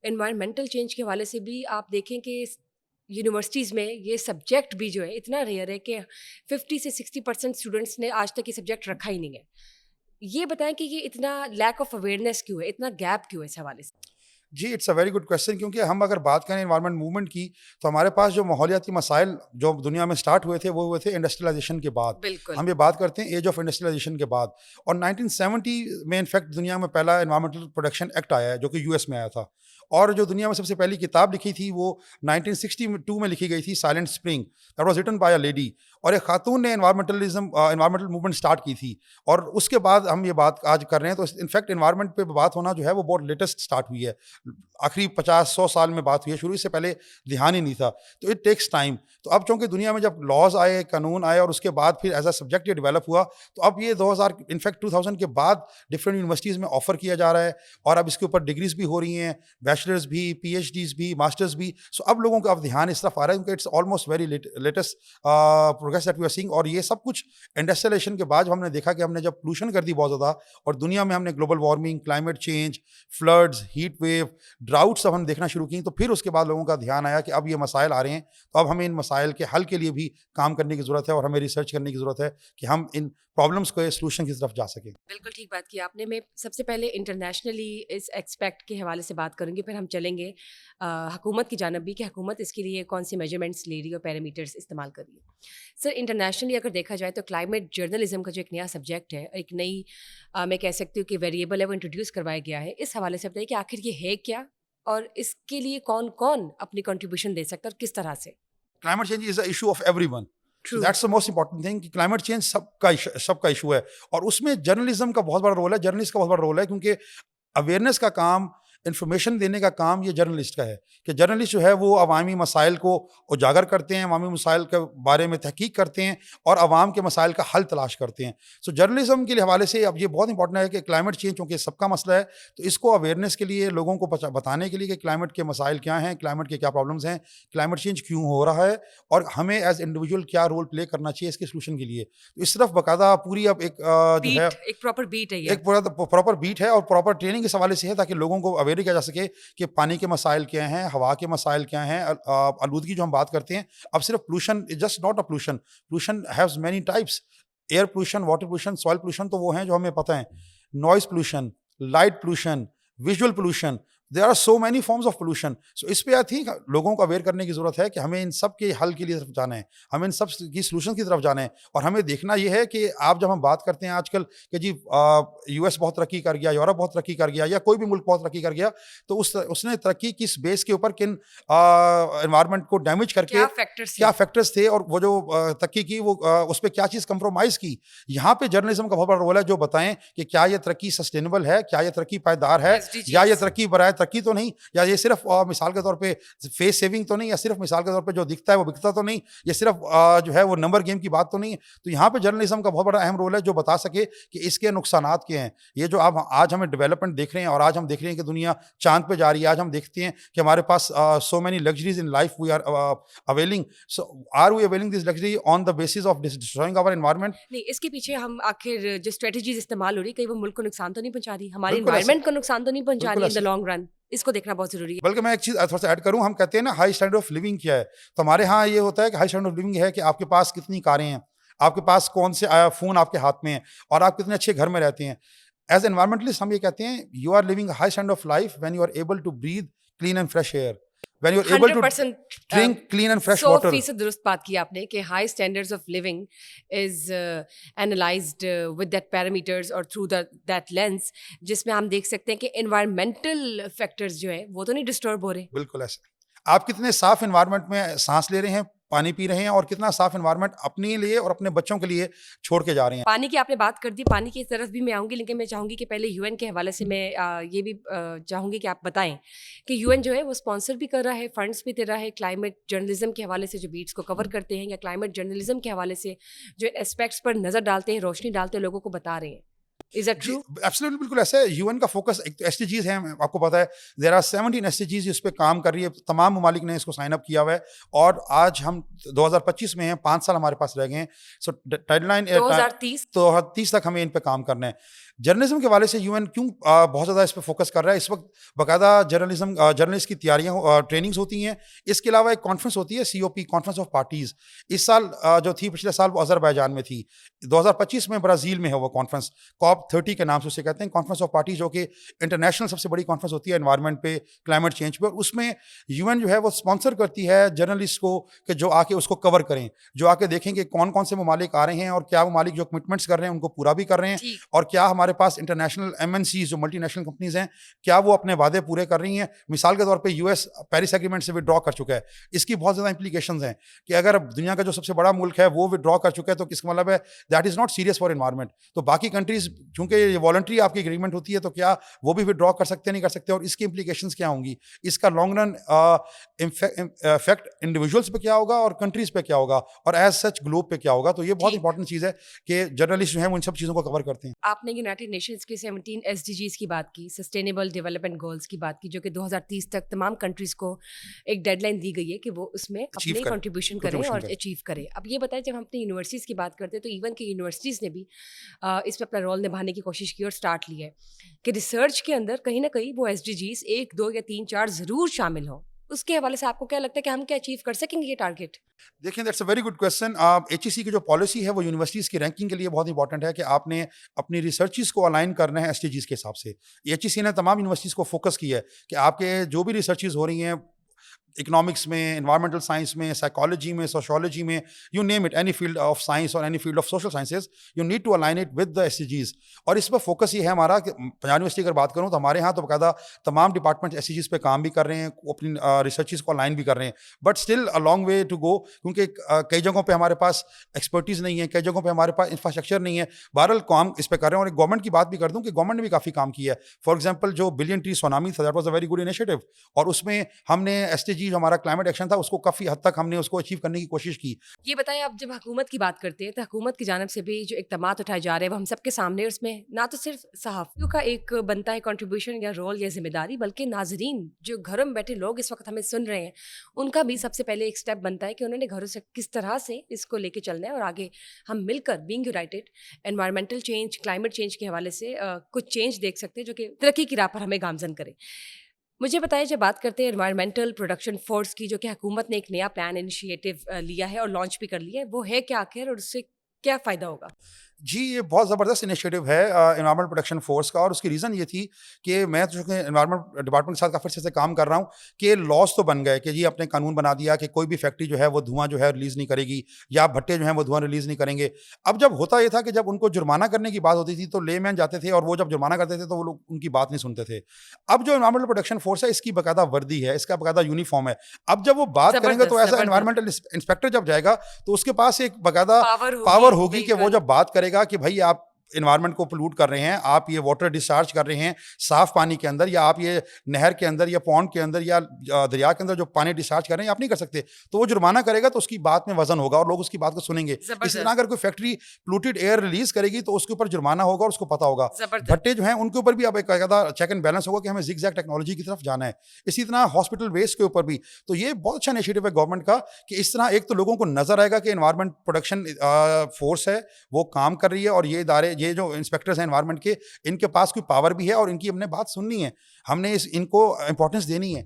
Environmental change کے حوالے سے بھی آپ دیکھیں کہ یونیورسٹیز میں یہ سبجیکٹ بھی جو ہے اتنا ریئر ہے کہ 50 سے 60% اسٹوڈنٹس نے آج تک یہ سبجیکٹ رکھا ہی نہیں ہے. یہ بتائیں کہ یہ اتنا لیک آف اویئرنیس کیوں ہے, اتنا گیپ کیوں ہے اس حوالے سے؟ جی it's a very good question. کیونکہ ہم اگر بات کریں انوائرمنٹ موومنٹ کی تو ہمارے پاس جو ماحولیاتی مسائل جو دنیا میں سٹارٹ ہوئے تھے وہ ہوئے تھے انڈسٹریلائزیشن کے بعد. بالکل. ہم یہ بات کرتے ہیں ایج آف انڈسٹریلائزیشن کے بعد. اور 1970 میں انفیکٹ دنیا میں پہلا انوائرمنٹل پروٹیکشن ایکٹ آیا ہے جو کہ US میں آیا تھا. اور جو دنیا میں سب سے پہلی کتاب لکھی تھی وہ 1962 میں لکھی گئی تھی, silent spring. That was written by a lady. اور ایک خاتون نے انوائرمنٹل موومنٹ اسٹارٹ کی تھی. اور اس کے بعد ہم یہ بات آج کر رہے ہیں. تو انفیکٹ انوائرمنٹ پہ بات ہونا جو ہے وہ بہت لیٹسٹ اسٹارٹ ہوئی ہے. آخری 50-100 سال میں بات ہوئی ہے, شروع سے پہلے دھیان ہی نہیں تھا. تو اٹ ٹیکس ٹائم. تو اب چونکہ دنیا میں جب لاز آئے, قانون آئے, اور اس کے بعد پھر ایز اے سبجیکٹ یہ ڈیولپ ہوا, تو اب یہ 2000 کے بعد ڈفرینٹ یونیورسٹیز میں آفر کیا جا رہا ہے. اور اب اس کے اوپر ڈگریز بھی ہو رہی ہیں, بیچلرز بھی, PhDs بھی, ماسٹرز بھی. سو اب لوگوں کا اب دھیان اس طرف آ رہا ہے, کیونکہ it's almost very latest progress that we are seeing. اور یہ سب کچھ انڈسٹریلائزیشن کے بعد ہم نے دیکھا کہ ہم نے جب پولوشن کر دی بہت زیادہ, اور دنیا میں ہم نے global warming, climate change, floods, heat wave, droughts اب ہم دیکھنا شروع کی. تو پھر اس کے بعد لوگوں کا دھیان آیا کہ اب یہ مسائل آ رہے ہیں, تو اب ہمیں ان مسائل کے حل کے لیے بھی کام کرنے کی ضرورت ہے, اور ہمیں ریسرچ کرنے کی ضرورت ہے کہ ہم ان پرابلمس کو سولوشن کی طرف جا سکیں. بالکل ٹھیک بات کی آپ نے. میں سب سے پہلے انٹرنیشنلی اس ایکسپیکٹ کے حوالے سے بات کروں گی, پھر ہم چلیں گے حکومت کی جانب بھی کہ حکومت اس کے لیے کون سی میجرمنٹس لے رہی ہے اور پیرامیٹرس استعمال کر رہی ہے. سر انٹرنیشنلی اگر دیکھا جائے تو کلائمیٹ جرنلزم کا جو ایک نیا سبجیکٹ ہے, ایک نئی میں کہہ سکتی ہوں کہ ویریبل ہے, وہ انٹروڈیوس کروایا گیا ہے. اس حوالے سے بتائیے کہ آخر یہ ہے کیا, اور اس کے لیے کون کون اپنی کنٹریبیوشن دے سکتا ہے اور کس طرح سے؟ Climate change is a issue of every one. That's the most important thing کہ کلائمیٹ چینج سب کا ایشو ہے. اور اس میں جرنلزم کا بہت بڑا رول ہے, جرنلسٹ کا بہت بڑا رول ہے, کیونکہ اویئرنیس کا کام, انفارمیشن دینے کا کام یہ جرنلسٹ کا ہے. کہ جرنلسٹ جو ہے وہ عوامی مسائل کو اجاگر کرتے ہیں, عوامی مسائل کے بارے میں تحقیق کرتے ہیں, اور عوام کے مسائل کا حل تلاش کرتے ہیں. سو جرنلزم کے حوالے سے اب یہ بہت امپورٹنٹ ہے کہ کلائمیٹ چینج چونکہ سب کا مسئلہ ہے, تو اس کو اویئرنیس کے لیے, لوگوں کو بتانے کے لیے کہ کلائمیٹ کے مسائل کیا ہیں, کلائمیٹ کے کیا پرابلمس ہیں, کلائمیٹ چینج کیوں ہو رہا ہے, اور ہمیں ایز انڈیویجول کیا رول پلے کرنا چاہیے اس کے سولوشن کے لیے. تو اس طرف باقاعدہ پوری اب ایک جو ہے ایک پراپر بیٹ ہے, ایک پراپر بیٹ ہے, اور پراپر ٹریننگ اس حوالے سے ہے تاکہ لوگوں کو اویئر کیا جا سکے کہ پانی کے مسائل کیا ہیں, ہوا کے مسائل کیا ہیں, آلودگی جو ہم بات کرتے ہیں. اب صرف pollution just not a pollution, pollution has many types. Air pollution, water pollution, soil pollution تو وہ ہیں جو ہمیں پتہ ہیں. Noise pollution, light pollution, visual pollution, there are so many forms of pollution. So اس پہ آئی تھنک لوگوں کو اویئر کرنے کی ضرورت ہے کہ ہمیں ان سب کے حل کے لیے طرف جانا ہے, ہمیں ان سب کی سولوشن کی طرف جانا ہے. اور ہمیں دیکھنا یہ ہے کہ آپ جب ہم بات کرتے ہیں آج کل کہ جی US بہت ترقی کر گیا, یورپ بہت ترقی کر گیا, یا کوئی بھی ملک بہت ترقی کر گیا, تو اس نے ترقی کس بیس کے اوپر, کن انوائرمنٹ کو ڈیمیج کر کے کیا فیکٹرز تھے, اور وہ جو ترقی کی وہ اس پہ کیا چیز کمپرومائز کی. یہاں پہ جرنلزم کا بہت بڑا رول ہے, جو بتائیں کہ کیا یہ ترقی سسٹینیبل ہے, کیا یہ ترقی پائیدار ہے, یا یہ ترقی برائے ترقی تو نہیں, یا یہ صرف مثال کے طور پہ فیس سیونگ تو نہیں, یا صرف مثال کے طور پہ جو دکھتا ہے وہ بکتا تو نہیں, یہ صرف جو ہے وہ نمبر گیم کی بات تو نہیں. تو یہاں پہ جرنلزم کا بہت بڑا اہم رول ہے, جو بتا سکے کہ اس کے نقصانات کیا ہیں. یہ جو آج ہمیں ڈیولپمنٹ دیکھ رہے ہیں, اور آج ہم دیکھ رہے ہیں کہ دنیا چاند پہ جا رہی ہے, آج ہم دیکھتے ہیں کہ ہمارے پاس so many luxuries in life we are availing. So are we availing this luxury on the basis of destroying our environment? نہیں, اس کے پیچھے ہم آخر جو اسٹریٹجیز استعمال ہو رہی, کئی وہ ملک کو نقصان تو نہیں پہنچا رہی, ہمارے انوائرمنٹ کو نقصان تو نہیں پہنچا رہی ان دا لانگ رن؟ اس کو دیکھنا بہت ضروری ہے. بلکہ میں ایک چیز تھوڑا سا ایڈ کروں, ہم کہتے ہیں نا ہائی اسٹینڈرڈ آف لیونگ کیا ہے. تو ہمارے ہاں یہ ہوتا ہے کہ ہائی اسٹینڈرڈ آف لیونگ ہے کہ آپ کے پاس کتنی کاریں ہیں, آپ کے پاس کون سے فون آپ کے ہاتھ میں ہیں, اور آپ کتنے اچھے گھر میں رہتے ہیں. ایز انوائرمنٹلسٹ ہم یہ کہتے ہیں you are living high standard of life when you are able to breathe clean and fresh air, when you are able to drink clean and fresh water. 100% درست بات کی آپ نے کہ high standards of living is analyzed with that parameters or through that lens, جس میں ہم دیکھ سکتے ہیں کہ environmental factors جو ہے وہ تو نہیں ڈسٹرب ہو رہے. بالکل ایسا. آپ کتنے صاف انوائرمنٹ میں سانس لے رہے ہیں, پانی پی رہے ہیں, اور کتنا صاف انوائرمنٹ اپنے لیے اور اپنے بچوں کے لیے چھوڑ کے جا رہے ہیں. پانی کی آپ نے بات کر دی, پانی کی طرف بھی میں آؤں گی, لیکن میں چاہوں گی کہ پہلے UN کے حوالے سے میں یہ بھی چاہوں گی کہ آپ بتائیں کہ UN جو ہے وہ اسپانسر بھی کر رہا ہے, فنڈس بھی دے رہا ہے کلائمیٹ جرنلزم کے حوالے سے جو بیٹس کو کور کرتے ہیں, یا کلائمیٹ جرنلزم کے حوالے سے جو اسپیکٹس پر نظر ڈالتے ہیں, روشنی ڈالتے ہیں, لوگوں کو بتا رہے ہیں. Is that true? Absolutely, بالکل ایسا ہے. UN کا فوکس ایک تو SDGs ہیں, آپ کو پتا ہے there are 17 SDGs اس پہ کام کر رہی ہے, تمام ممالک نے اس کو سائن اپ کیا ہوا ہے, اور آج ہم 2025 میں ہیں, 5 سال ہمارے پاس رہ گئے ہیں. سو ڈیڈ لائن 2030 تک ہمیں ان پہ کام کرنا ہے. جرنلزم کے حوالے سے UN کیوں بہت زیادہ اس پہ فوکس کر رہا ہے؟ اس وقت باقاعدہ جرنلسٹ کی تیاریاں ٹریننگس ہوتی ہیں. اس کے علاوہ ایک کانفرنس ہوتی ہے COP, کانفرنس آف پارٹیز. اس سال جو تھی پچھلے سال وہ آذربائیجان میں تھی. 2025 میں برازیل میں ہے وہ کانفرنس, COP30 کے نام سے اسے کہتے ہیں, کانفرنس آف پارٹیز, جو کہ انٹرنیشنل سب سے بڑی کانفرنس ہوتی ہے انوائرمنٹ پہ, کلائمیٹ چینج پہ. اور اس میں UN جو ہے وہ اسپانسر کرتی ہے جرنلسٹ کو کہ جو آ کے اس کو کور کریں, جو آ کے دیکھیں کہ کون کون سے ممالک آ رہے ہیں اور کیا ممالک جو کمٹمنٹس کر رہے ہیں ان کو پورا بھی کر رہے ہیں, اور کیا ہمارے پاس انٹرنیشنل MNCs جو ملٹی نیشنل کمپنیز ہیں کیا وہ اپنے وعدے پورے کر رہی ہیں. مثال کے طور پہ US پیرس ایگریمنٹ سے ودرا کر چکا ہے. اس کی بہت زیادہ امپلیکیشنز ہیں کہ اگر دنیا کا جو سب سے بڑا ملک ہے وہ ودرا کر چکا ہے تو کس کا مطلب ہے that is not serious for environment. تو باقی کنٹریز چونکہ یہ والنٹری آپ کی اگریمنٹ ہوتی ہے تو کیا وہ بھی ودرا کر سکتے نہیں کر سکتے, اور اس کی امپلیکیشنز کیا ہوں گی, اس کا لانگ رن افیکٹ انڈیویجولس پہ کیا ہوگا اور کنٹریز پہ کیا ہوگا اور ایز سچ گلوب پہ کیا ہوگا. تو یہ بہت امپورٹنٹ چیز ہے کہ جرنلسٹ جو ہیں وہ ان سب چیزوں کو کور کرتے ہیں. آپ نے یونائٹڈ نیشنز کے 17 SDGs کی بات کی, سسٹینیبل ڈیولپمنٹ گولز کی بات کی, جو کہ 2030 تک تمام کنٹریز کو ایک ڈیڈ لائن دی گئی ہے کہ وہ اس میں اپنی کنٹریبیوشن کریں اور اچیو کریں. اب یہ بتائیں, جب ہم اپنی یونیورسٹیز کی بات کرتے ہیں تو ایون کہ یونیورسٹیز نے بھی اس پہ اپنا رول نبھانے کی کوشش کی اور اسٹارٹ لی ہے کہ ریسرچ کے اندر کہیں نہ کہیں وہ SDGs 1, 2 یا 3, 4 ضرور شامل ہوں. اس کے حوالے سے آپ کو کیا لگتا ہے کہ ہم کیا اچیو کر سکیں گے یہ ٹارگیٹ؟ دیکھیں, that's a very good question. HEC کی جو پالیسی ہے وہ یونیورسٹیز کی رینکنگ کے لیے بہت امپورٹنٹ ہے کہ آپ نے اپنی ریسرچز کو الائن کرنا ہے SDGs کے حساب سے. HEC نے تمام یونیورسٹیز کو فوکس کیا ہے کہ آپ کے جو بھی ریسرچز ہو رہی ہیں اکنامکس میں, انوائرمنٹل سائنس میں, سائیکالوجی میں, سوشیولوجی میں, you name it, any field of science اور any field of social sciences, you need to align it with the SDGs. اور اس پہ فوکس یہ ہے ہمارا کہ پنجاب یونیورسٹی اگر بات کروں تو ہمارے یہاں تو باقاعدہ تمام ڈپارٹمنٹ SDGs پہ کام بھی کر رہے ہیں, اپنی ریسرچز کو الائن بھی کر رہے ہیں, but still a long way to go, کیونکہ کئی جگہوں پہ ہمارے پاس ایکسپرٹیز نہیں ہے, کئی جگہوں پہ ہمارے پاس انفراسٹرکچر نہیں ہے. بہرحال کام اس پہ کر رہے ہیں. اور گورنمنٹ کی بات بھی کر دوں کہ گورنمنٹ نے بھی کافی کام کیا ہے. فار ایگزامپل جو بلین ٹری سونامی تھا, that was a very good initiative, اور اس میں ہم نے SDG جو ہمارا کلائمیٹ ایکشن تھا اس کو کافی حد تک ہم نے اس کو اچیو کرنے کی کوشش کی. یہ بتائیں, آپ جب حکومت کی بات کرتے ہیں تو حکومت کی جانب سے بھی جو اقدامات اٹھائے جا رہے ہیں وہ ہم سب کے سامنے, اس میں نہ تو صرف صحافیوں کا ایک بنتا ہے کنٹریبیوشن یا رول یا ذمہ داری, بلکہ ناظرین جو گھروں میں بیٹھے لوگ اس وقت ہمیں سن رہے ہیں ان کا بھی سب سے پہلے ایک اسٹیپ بنتا ہے کہ انہوں نے گھروں سے کس طرح سے اس کو لے کے چلنا ہے اور آگے ہم مل کر being United environmental change, climate change کے حوالے سے کچھ چینج دیکھ سکتے ہیں جو کہ ترقی کی راہ پر ہمیں گامزن کرے. مجھے بتائیں, جب بات کرتے ہیں انوائرمنٹل پروڈکشن فورس کی, جو کہ حکومت نے ایک نیا پلان انیشیٹو لیا ہے اور لانچ بھی کر لیا ہے, وہ ہے کیا آخر اور اس سے کیا فائدہ ہوگا؟ جی, یہ بہت زبردست انیشیٹو ہے انوائرمنٹ پروٹیکشن فورس کا, اور اس کی ریزن یہ تھی کہ میں تو انوائرمنٹ ڈپارٹمنٹ کے ساتھ کافی سے کام کر رہا ہوں کہ لاس تو بن گئے کہ جی اپنے قانون بنا دیا کہ کوئی بھی فیکٹری جو ہے وہ دھواں جو ہے ریلیز نہیں کرے گی, یا بھٹے جو ہیں وہ دھواں ریلیز نہیں کریں گے. اب جب ہوتا یہ تھا کہ جب ان کو جرمانہ کرنے کی بات ہوتی تھی تو لے مین جاتے تھے, اور وہ جب جرمانہ کرتے تھے تو وہ لوگ ان کی بات نہیں سنتے تھے. اب جو انوائرمنٹل پروٹیکشن فورس ہے اس کی باقاعدہ وردی ہے, اس کا باقاعدہ یونیفارم ہے. اب جب وہ بات کریں گے تو ایسا انوائرمنٹل انسپیکٹر جب جائے گا تو اس کے پاس ایک باقاعدہ پاور ہوگی کہ وہ جب بات کرے گا کہ بھائی آپ انوائرمنٹ کو پولوٹ کر رہے ہیں, آپ یہ واٹر ڈسچارج کر رہے ہیں صاف پانی کے اندر, یا آپ یہ نہر کے اندر یا پونڈ کے اندر یا دریا کے اندر جو پانی ڈسچارج کر رہے ہیں آپ نہیں کر سکتے, تو وہ جرمانہ کرے گا تو اس کی بات میں وزن ہوگا اور لوگ اس کی بات کو سنیں گے. اسی طرح اگر کوئی فیکٹری پولوٹیڈ ایئر ریلیز کرے گی تو اس کے اوپر جرمانہ ہوگا اور اس کو پتا ہوگا. بھٹے جو ہیں ان کے اوپر بھی اب ایک چیک اینڈ بیلنس ہوگا کہ ہمیں زگ زیگ ٹیکنالوجی کی طرف جانا ہے. اسی طرح ہاسپٹل ویسٹ کے اوپر بھی. تو یہ بہت اچھا انیشیٹو ہے گورنمنٹ کا کہ اس طرح ایک تو لوگوں کو نظر آئے گا کہ انوائرمنٹ پروٹیکشن فورس ہے وہ کام کر رہی ہے, اور یہ ادارے یہ جو انسپیکٹرز ہیں انوائرمنٹ کے, ان کے پاس کوئی پاور بھی ہے اور ان کی ہم نے بات سننی ہے, ہم نے ان کو امپورٹنس دینی ہے.